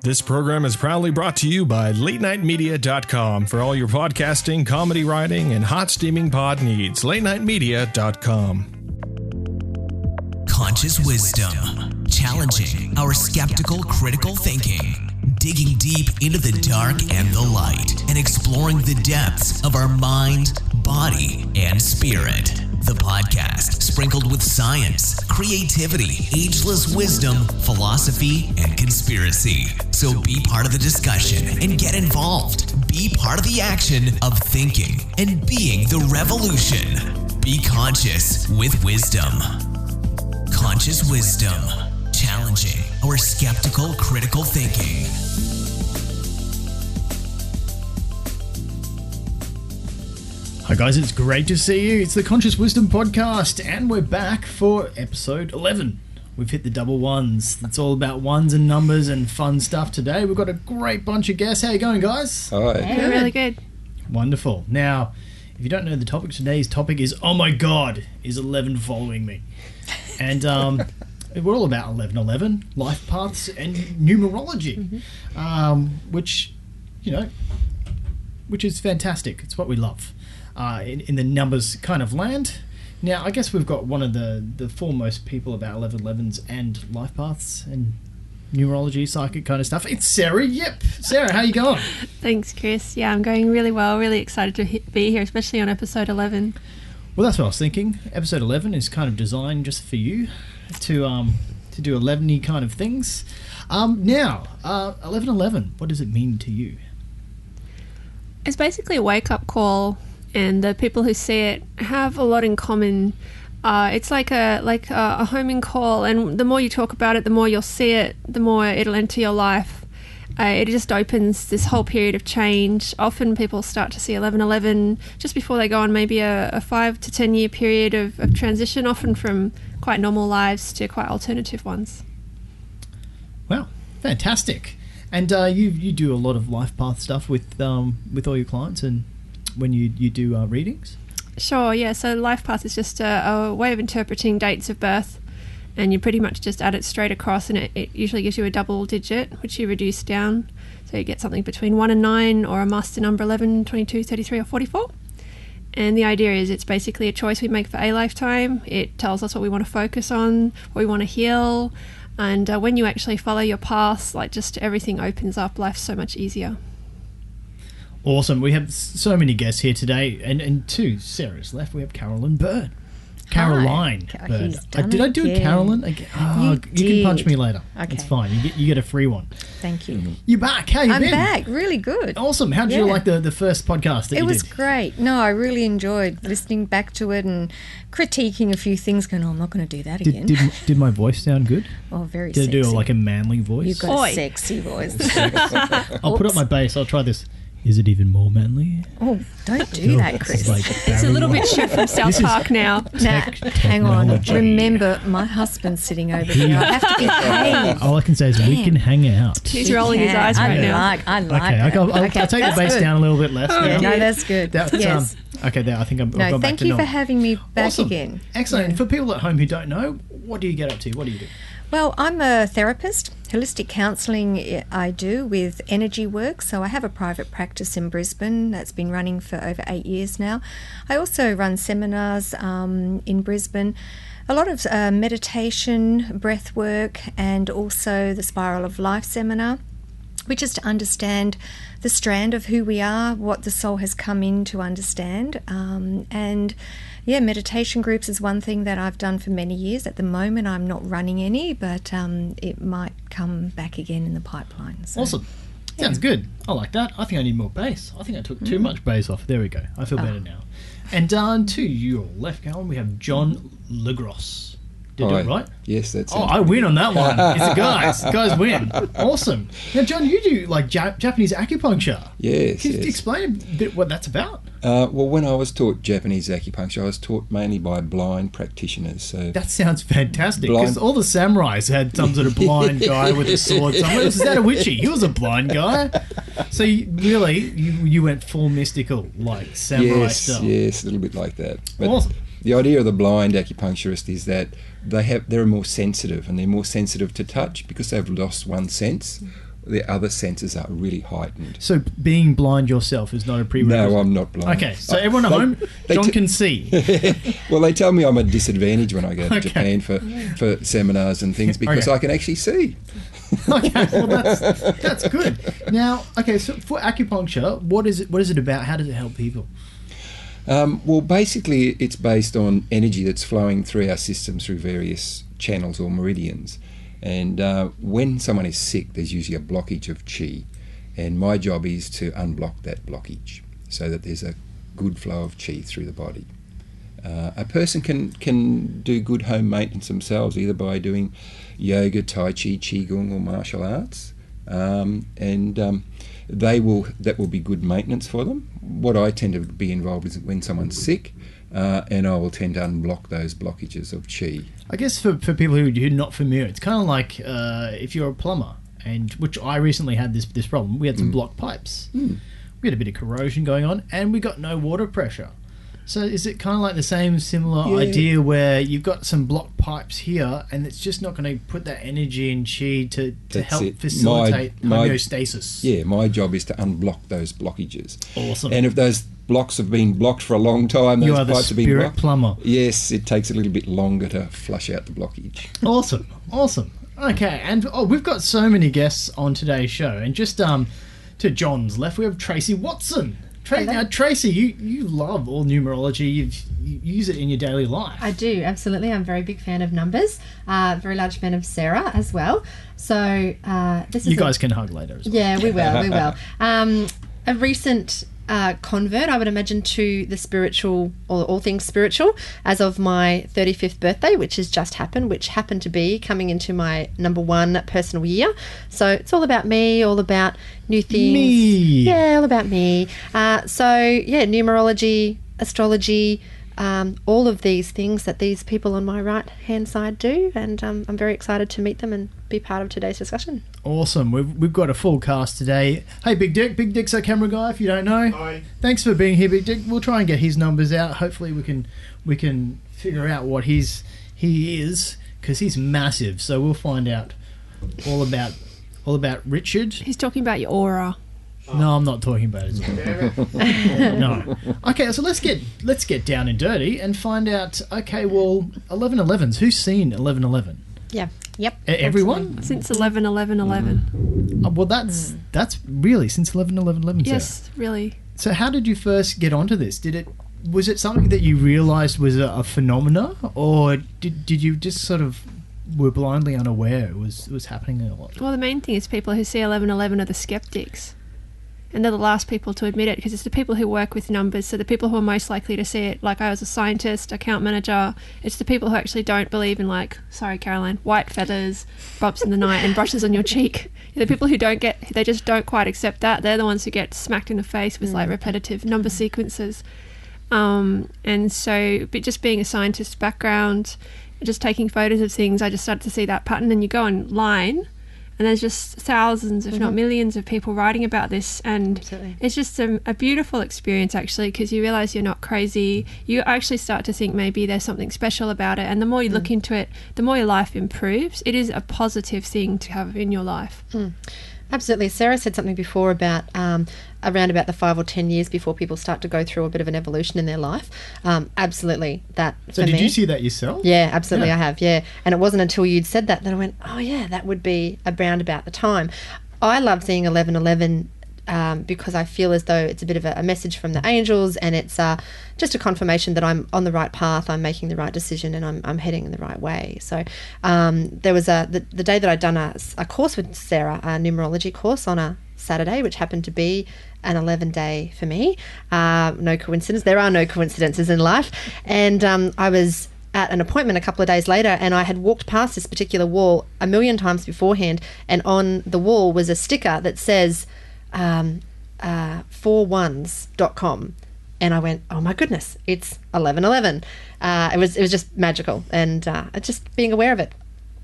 This program is proudly brought to you by LateNightMedia.com for all your podcasting, comedy writing, and hot steaming pod needs. LateNightMedia.com. Conscious wisdom, challenging our skeptical, critical thinking, digging deep into the dark and the light, and exploring the depths of our mind, body, and spirit. The podcast sprinkled with science, creativity, ageless wisdom, philosophy, and conspiracy. So be part of the discussion and get involved. Be part of the action of thinking and being the revolution. Be conscious with wisdom. Conscious wisdom, challenging our skeptical, critical thinking. Hi guys, it's great to see you. It's the Conscious Wisdom Podcast, and we're back for episode 11. We've hit the double ones. It's all about ones and numbers and fun stuff today. We've got a great bunch of guests. How you going, guys? Hi. Yeah, really good. Wonderful. Now, if you don't know the topic, today's topic is, oh my God, is 11 following me? And we're all about 1111, life paths, and numerology, which is fantastic. It's what we love. In the numbers kind of land. Now, I guess we've got one of the foremost people about 1111s and life paths and numerology, psychic kind of stuff. It's Sarah. Yep. Sarah, how you going? Thanks, Kris. Yeah, I'm going really well. Really excited to be here, especially on episode 11. Well, that's what I was thinking. Episode 11 is kind of designed just for you to do 11-y kind of things. Now, 1111, what does it mean to you? It's basically a wake-up call, and the people who see it have a lot in common. It's like a homing call, and the more you talk about it, the more you'll see it, the more it'll enter your life. It just opens this whole period of change. Often people start to see 1111 just before they go on maybe a 5 to 10 year period of transition, often from quite normal lives to quite alternative ones. Wow, fantastic. And you do a lot of life path stuff with all your clients, and when you do readings? Sure, yeah. So life path is just a way of interpreting dates of birth, and you pretty much just add it straight across, and it usually gives you a double digit, which you reduce down. So you get something between 1 and 9, or a master number 11, 22, 33, or 44. And the idea is it's basically a choice we make for a lifetime. It tells us what we want to focus on, what we want to heal. And when you actually follow your path, like, just everything opens up. Life's so much easier. Awesome. We have so many guests here today, and two Sarah's left. We have Carol and Byrd. Caroline Byrd. Did I do it, Carolyn? Again? Oh, you can punch me later. Okay. It's fine. You get a free one. Thank you. You're back. How you been? I'm back. Really good. Awesome. How did you like the first podcast that you did? It was great. No, I really enjoyed listening back to it and critiquing a few things, going, I'm not going to do that again. Did my voice sound good? Oh, very sexy. Did I do like a manly voice? You've got a sexy voice. I'll put up my bass. I'll try this. Is it even more manly? Oh, don't do that, Kris. It's a little bit shit from South Park now. Hang on. Remember, my husband's sitting over here. I have to behave. All I can say is we can hang out. He's rolling his eyes right now. I like okay, that. I'll take the bass down a little bit less. Yeah, no, that's good. Yes. Okay, I think I've gone back to normal. Thank you for having me back awesome. again. Excellent. And for people at home who don't know, what do you get up to? What do you do? Well, I'm a therapist. Holistic counselling I do with energy work. So I have a private practice in Brisbane that's been running for over 8 years now. I also run seminars in Brisbane. A lot of meditation, breath work, and also the Spiral of Life seminar, which is to understand the strand of who we are, what the soul has come in to understand. Meditation groups is one thing that I've done for many years. At the moment, I'm not running any, but it might come back again in the pipeline. So, awesome. Sounds good. I like that. I think I need more bass. I think I took too much bass off. There we go. I feel better now. And to your left, Colin, we have John Le-Gros. Did I do it right? Yes, that's it. Oh, I win on that one. It's the guys. Guys win. Awesome. Now, John, you do like Japanese acupuncture. Yes. Can you explain a bit what that's about? Well, when I was taught Japanese acupuncture, I was taught mainly by blind practitioners. So that sounds fantastic, because all the samurais had some sort of blind guy with a sword somewhere. Was that a witchy? He was a blind guy. So you went full mystical, like samurai style. Yes, a little bit like that. But awesome. The idea of the blind acupuncturist is that they're more sensitive, and they're more sensitive to touch because they've lost one sense. the other senses are really heightened. So being blind yourself is not a prerequisite? No, I'm not blind. Okay, so everyone at home, John can see. Well, they tell me I'm at a disadvantage when I go to Japan for seminars and things because I can actually see. Okay, well that's good. Now, okay, so for acupuncture, what is it about? How does it help people? Well, basically, it's based on energy that's flowing through our systems through various channels or meridians. And when someone is sick, there's usually a blockage of chi. And my job is to unblock that blockage so that there's a good flow of chi through the body. A person can do good home maintenance themselves, either by doing yoga, tai chi, qigong, or martial arts. That will be good maintenance for them. What I tend to be involved with is when someone's sick, and I will tend to unblock those blockages of chi. I guess for people who are not familiar, it's kind of like if you're a plumber, and which I recently had this problem. We had some blocked pipes. We had a bit of corrosion going on, and we got no water pressure. So is it kind of like the same similar idea where you've got some blocked pipes here and it's just not going to put that energy and chi to help facilitate homeostasis? Yeah, my job is to unblock those blockages. Awesome. And if those blocks have been blocked for a long time, those pipes have been blocked. Plumber. Yes, it takes a little bit longer to flush out the blockage. Awesome. Okay, and we've got so many guests on today's show, and just to John's left we have Tracy Watson. Now, Tracy, you love all numerology. You use it in your daily life. I do, absolutely. I'm a very big fan of numbers. Very large fan of Sarah as well. So this is you guys can hug later as well. Yeah, we will. A recent convert, I would imagine, to the spiritual, or all things spiritual, as of my 35th birthday, which has just happened, which happened to be coming into my number 1 personal year. So it's all about me, all about new things. Me. Yeah, all about me. Numerology, astrology, all of these things that these people on my right hand side do, and I'm very excited to meet them and be part of today's discussion. Awesome. We've got a full cast today. Hey, Big Dick. Big Dick's our camera guy, if you don't know. Hi. Thanks for being here, Big Dick. We'll try and get his numbers out. Hopefully we can figure out what he is, because he's massive. So we'll find out all about Richard. He's talking about your aura. No, I'm not talking about his aura. No. Okay, so let's get down and dirty and find out. Okay, well, 11/11s. Who's seen 11/11? Yeah. Yep. Everyone? Since 11/11/11. Well, that's really since 11/11/11. Yes, really. So how did you first get onto this? Was it something that you realised was a phenomena, or did you just sort of were blindly unaware it was happening a lot? Well, the main thing is people who see 11/11 are the skeptics. And they're the last people to admit it, because it's the people who work with numbers, so the people who are most likely to see it. Like, I was a scientist, account manager. It's the people who actually don't believe in, like, sorry Caroline, white feathers, bumps in the night and brushes on your cheek. The people who they just don't quite accept that. They're the ones who get smacked in the face with like repetitive number sequences. And so, but just being a scientist background, just taking photos of things, I just started to see that pattern. And you go online and there's just thousands, if not millions, of people writing about this. And it's just a beautiful experience, actually, because you realise you're not crazy. You actually start to think maybe there's something special about it. And the more you look into it, the more your life improves. It is a positive thing to have in your life. Absolutely. Sarah said something before about around about the 5 or 10 years before people start to go through a bit of an evolution in their life. Absolutely. So did you see that yourself? Yeah, absolutely. Yeah. I have. Yeah. And it wasn't until you'd said that I went, oh yeah, that would be around about the time. I love seeing 11/11 because I feel as though it's a bit of a message from the angels, and it's just a confirmation that I'm on the right path, I'm making the right decision, and I'm heading in the right way. So there was the day that I'd done a course with Sarah, a numerology course on a Saturday, which happened to be an 11 day for me. No coincidence. There are no coincidences in life. And I was at an appointment a couple of days later, and I had walked past this particular wall a million times beforehand, and on the wall was a sticker that says 41s.com, and I went, oh my goodness, it's 11/11. It was just magical, and just being aware of it.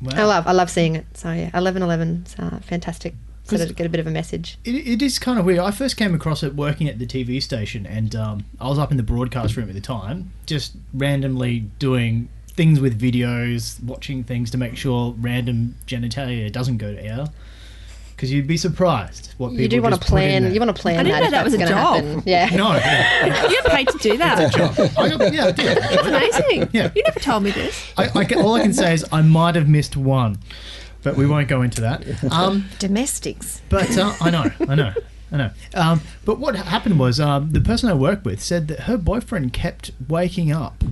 Wow. I love seeing it. So yeah, 11/11's fantastic. So to get a bit of a message. It is kind of weird. I first came across it working at the TV station, and I was up in the broadcast room at the time, just randomly doing things with videos, watching things to make sure random genitalia doesn't go to air. because you'd be surprised what people You do want to just put in plan. there. You want to plan. I didn't know that was a gonna job. happen. Yeah. No, yeah. You get paid to do that. I did. It's amazing. Yeah. You never told me this. All I can say is I might have missed one, but we won't go into that. Domestics. But I know. But what happened was the person I worked with said that her boyfriend kept waking up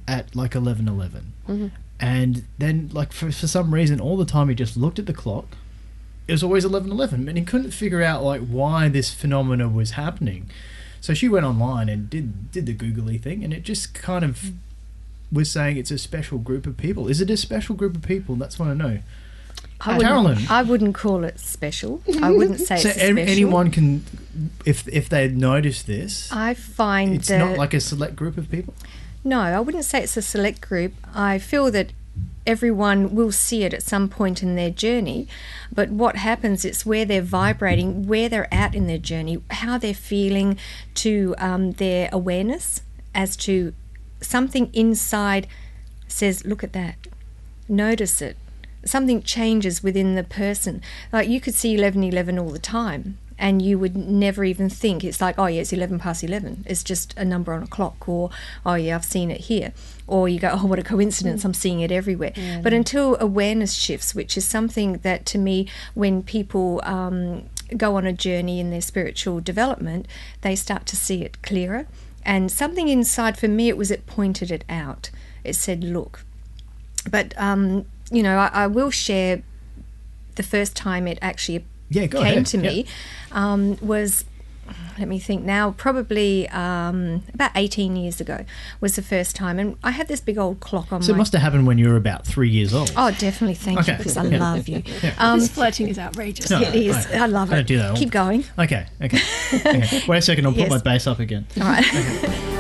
at like 11:11, and then like for some reason all the time he just looked at the clock. It was always 11:11, and he couldn't figure out like why this phenomena was happening. So she went online and did the googly thing, and it just kind of was saying it's a special group of people. Is it a special group of people? That's what I know. Carolyn. I wouldn't call it special. I wouldn't say So it's special. anyone can, if they notice this, I find it's that not like a select group of people. No, I wouldn't say it's a select group. I feel that everyone will see it at some point in their journey, but what happens is where they're vibrating, where they're at in their journey, how they're feeling, to their awareness as to something inside says, look at that, notice it. Something changes within the person. Like you could see 11:11 all the time and you would never even think, it's like, oh yeah, it's 11 past 11. It's just a number on a clock, or oh yeah, I've seen it here. Or you go, oh, what a coincidence, I'm seeing it everywhere. Yeah. But until awareness shifts, which is something that to me, when people go on a journey in their spiritual development, they start to see it clearer. And something inside, for me, it pointed it out. It said, look. But you know, I will share the first time it actually came to me was, let me think now, probably about 18 years ago was the first time. And I had this big old clock on So it must have happened when you were about 3 years old. Oh, definitely. Thank you, Kris. I love you. This flirting is outrageous. No, It is. right. I love it. Don't do that. Keep going. Okay. Wait a second, I'll put Yes. my bass up again. All right.